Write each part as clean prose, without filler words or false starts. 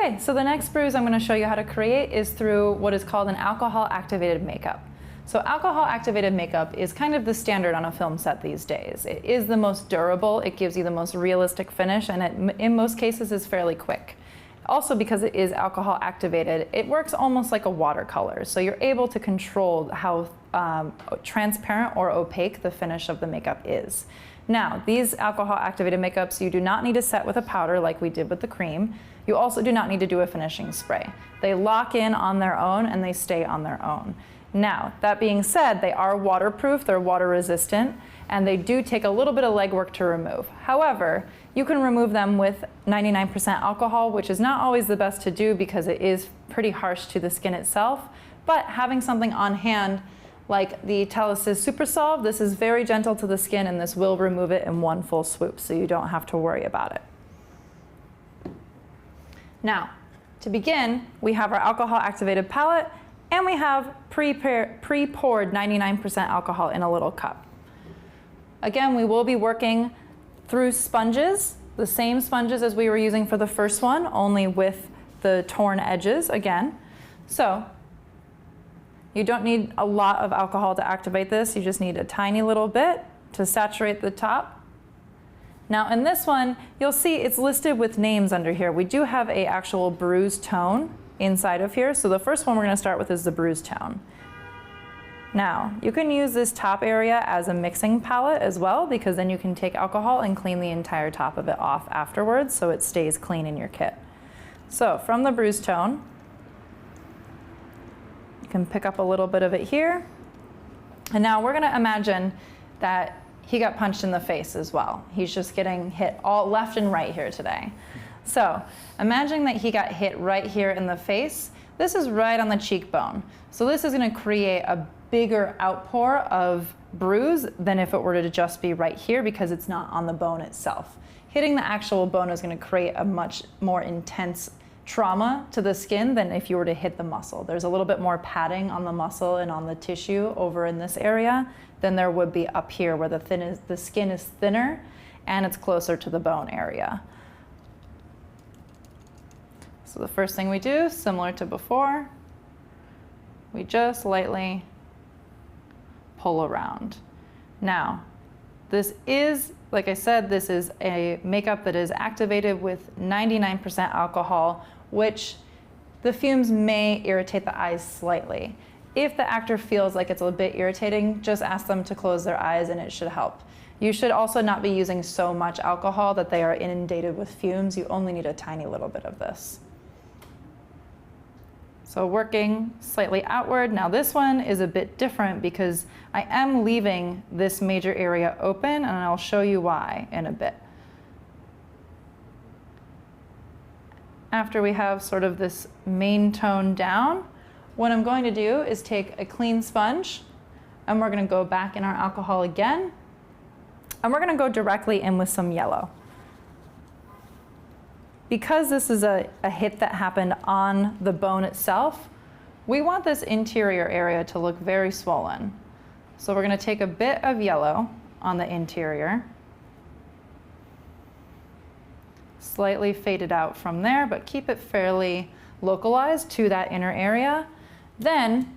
Okay, so the next bruise I'm going to show you how to create is through what is called an alcohol-activated makeup. So alcohol-activated makeup is kind of the standard on a film set these days. It is the most durable, it gives you the most realistic finish, and it, in most cases, is fairly quick. Also, because it is alcohol activated, it works almost like a watercolor. So you're able to control how transparent or opaque the finish of the makeup is. Now, these alcohol activated makeups, you do not need to set with a powder like we did with the cream. You also do not need to do a finishing spray. They lock in on their own and they stay on their own. Now, that being said, they are waterproof, they're water resistant, and they do take a little bit of legwork to remove. However, you can remove them with 99% alcohol, which is not always the best to do because it is pretty harsh to the skin itself, but having something on hand like the Telesis Super Solve, this is very gentle to the skin and this will remove it in one full swoop, so you don't have to worry about it. Now, to begin, we have our alcohol activated palette and we have pre-poured 99% alcohol in a little cup. Again, we will be working through sponges, the same sponges as we were using for the first one, only with the torn edges again. So, you don't need a lot of alcohol to activate this, you just need a tiny little bit to saturate the top. Now in this one, you'll see it's listed with names under here. We do have an actual Bruise tone inside of here, so the first one we're going to start with is the Bruise tone. Now, you can use this top area as a mixing palette as well, because then you can take alcohol and clean the entire top of it off afterwards so it stays clean in your kit. So from the Bruise tone, you can pick up a little bit of it here. And now we're going to imagine that he got punched in the face as well. He's just getting hit all left and right here today. So imagine that he got hit right here in the face. This is right on the cheekbone. So this is going to create a bigger outpour of bruise than if it were to just be right here because it's not on the bone itself. Hitting the actual bone is going to create a much more intense trauma to the skin than if you were to hit the muscle. There's a little bit more padding on the muscle and on the tissue over in this area than there would be up here where the skin is thinner and it's closer to the bone area. So the first thing we do, similar to before, we just lightly pull around. Now, this is, like I said, this is a makeup that is activated with 99% alcohol, which the fumes may irritate the eyes slightly. If the actor feels like it's a bit irritating, just ask them to close their eyes and it should help. You should also not be using so much alcohol that they are inundated with fumes. You only need a tiny little bit of this. So working slightly outward. Now this one is a bit different because I am leaving this major area open and I'll show you why in a bit. After we have sort of this main tone down, what I'm going to do is take a clean sponge and we're going to go back in our alcohol again and we're going to go directly in with some yellow. Because this is a hit that happened on the bone itself, we want this interior area to look very swollen. So we're going to take a bit of yellow on the interior, slightly fade it out from there, but keep it fairly localized to that inner area. Then,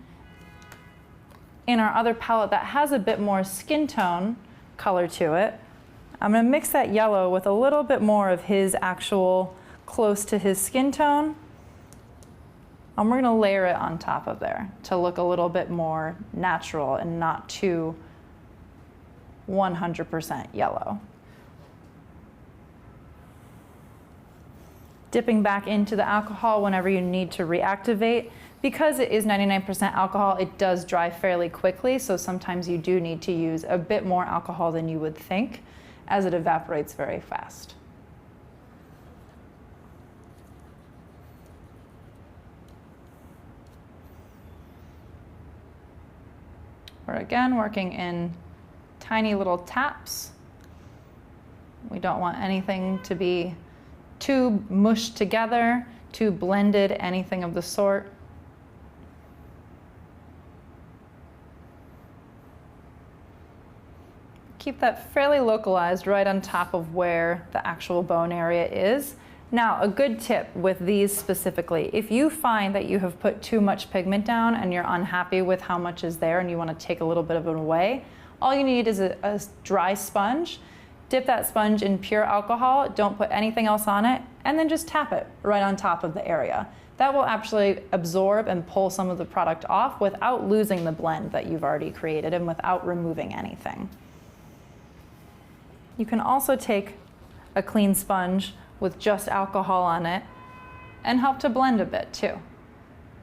in our other palette that has a bit more skin tone color to it, I'm going to mix that yellow with a little bit more of his actual close to his skin tone, and we're going to layer it on top of there to look a little bit more natural and not too 100% yellow. Dipping back into the alcohol whenever you need to reactivate. Because it is 99% alcohol, it does dry fairly quickly, so sometimes you do need to use a bit more alcohol than you would think, as it evaporates very fast. We're again working in tiny little taps. We don't want anything to be too mushed together, too blended, anything of the sort. Keep that fairly localized right on top of where the actual bone area is. Now, a good tip with these specifically, if you find that you have put too much pigment down and you're unhappy with how much is there and you want to take a little bit of it away, all you need is a dry sponge. Dip that sponge in pure alcohol, don't put anything else on it, and then just tap it right on top of the area. That will actually absorb and pull some of the product off without losing the blend that you've already created and without removing anything. You can also take a clean sponge with just alcohol on it and help to blend a bit too.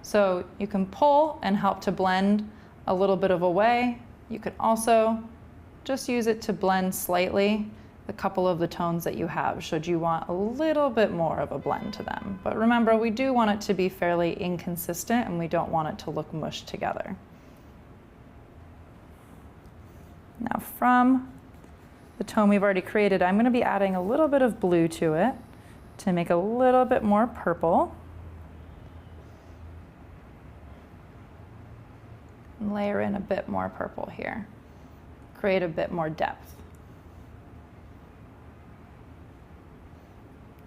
So you can pull and help to blend a little bit of away. You can also just use it to blend slightly a couple of the tones that you have, should you want a little bit more of a blend to them. But remember, we do want it to be fairly inconsistent and we don't want it to look mushed together. Now from the tone we've already created, I'm going to be adding a little bit of blue to it to make a little bit more purple. And layer in a bit more purple here. Create a bit more depth.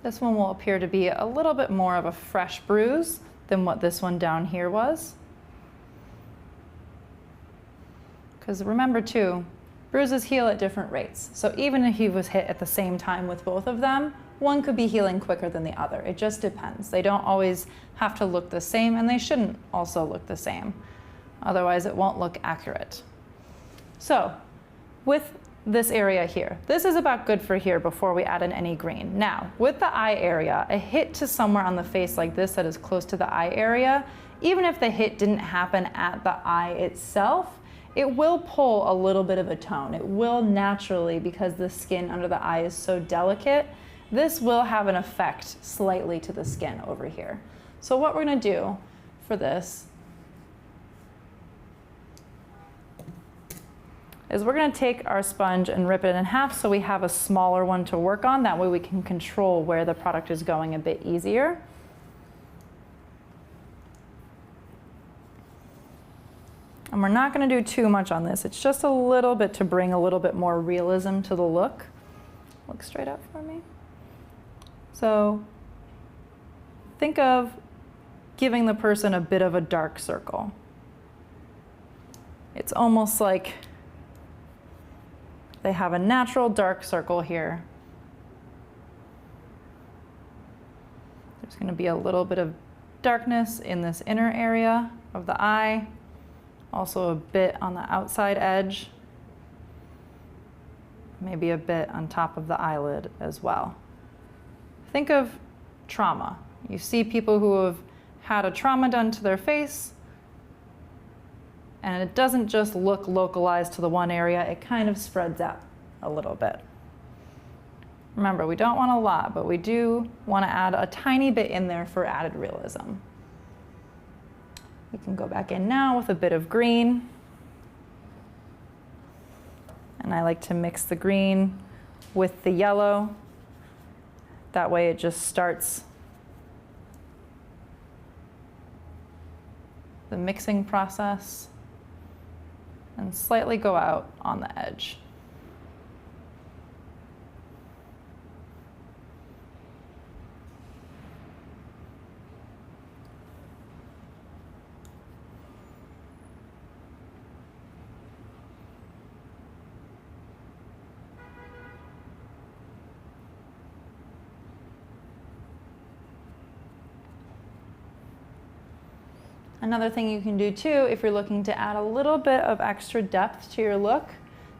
This one will appear to be a little bit more of a fresh bruise than what this one down here was. Because remember too, bruises heal at different rates. So even if he was hit at the same time with both of them, one could be healing quicker than the other. It just depends. They don't always have to look the same, and they shouldn't also look the same. Otherwise it won't look accurate. So with this area here, this is about good for here before we add in any green. Now with the eye area, a hit to somewhere on the face like this that is close to the eye area, even if the hit didn't happen at the eye itself, it will pull a little bit of a tone. It will naturally, because the skin under the eye is so delicate, this will have an effect slightly to the skin over here. So what we're going to do for this is we're going to take our sponge and rip it in half so we have a smaller one to work on. That way we can control where the product is going a bit easier. And we're not going to do too much on this. It's just a little bit to bring a little bit more realism to the look. Look straight up for me. So think of giving the person a bit of a dark circle. It's almost like they have a natural dark circle here. There's going to be a little bit of darkness in this inner area of the eye, also a bit on the outside edge, maybe a bit on top of the eyelid as well. Think of trauma. You see people who have had a trauma done to their face, and it doesn't just look localized to the one area, it kind of spreads out a little bit. Remember, we don't want a lot, but we do want to add a tiny bit in there for added realism. We can go back in now with a bit of green. And I like to mix the green with the yellow. That way it just starts the mixing process and slightly go out on the edge. Another thing you can do too, if you're looking to add a little bit of extra depth to your look,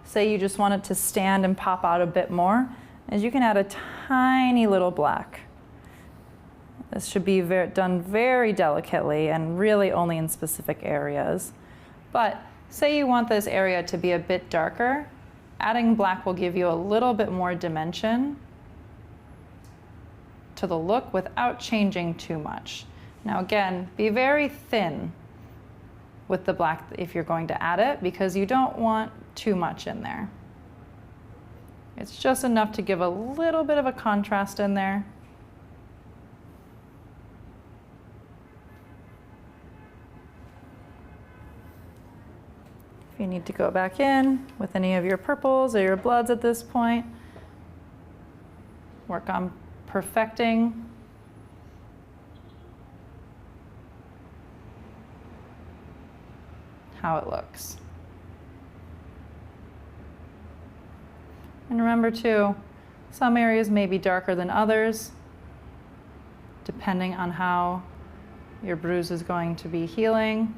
say you just want it to stand and pop out a bit more, is you can add a tiny little black. This should be done very delicately and really only in specific areas. But say you want this area to be a bit darker, adding black will give you a little bit more dimension to the look without changing too much. Now again, be very thin with the black if you're going to add it, because you don't want too much in there. It's just enough to give a little bit of a contrast in there. If you need to go back in with any of your purples or your bloods at this point, work on perfecting how it looks. And remember too, some areas may be darker than others, depending on how your bruise is going to be healing.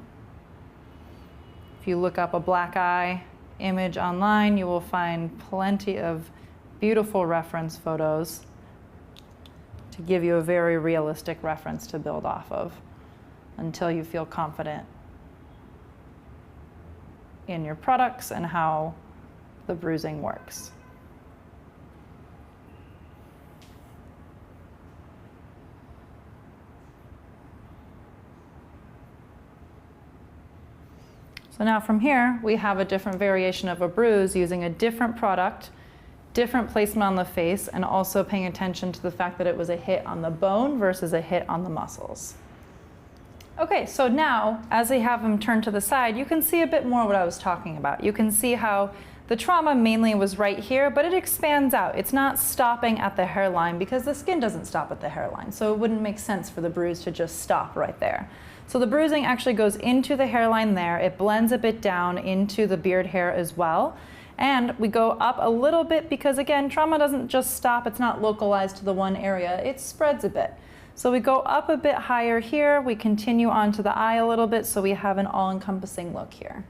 If you look up a black eye image online, you will find plenty of beautiful reference photos to give you a very realistic reference to build off of until you feel confident in your products and how the bruising works. So now from here, we have a different variation of a bruise using a different product, different placement on the face, and also paying attention to the fact that it was a hit on the bone versus a hit on the muscles. Okay, so now, as I have them turned to the side, you can see a bit more what I was talking about. You can see how the trauma mainly was right here, but it expands out. It's not stopping at the hairline because the skin doesn't stop at the hairline, so it wouldn't make sense for the bruise to just stop right there. So the bruising actually goes into the hairline there. It blends a bit down into the beard hair as well. And we go up a little bit because, again, trauma doesn't just stop. It's not localized to the one area. It spreads a bit. So we go up a bit higher here. We continue onto the eye a little bit so we have an all-encompassing look here.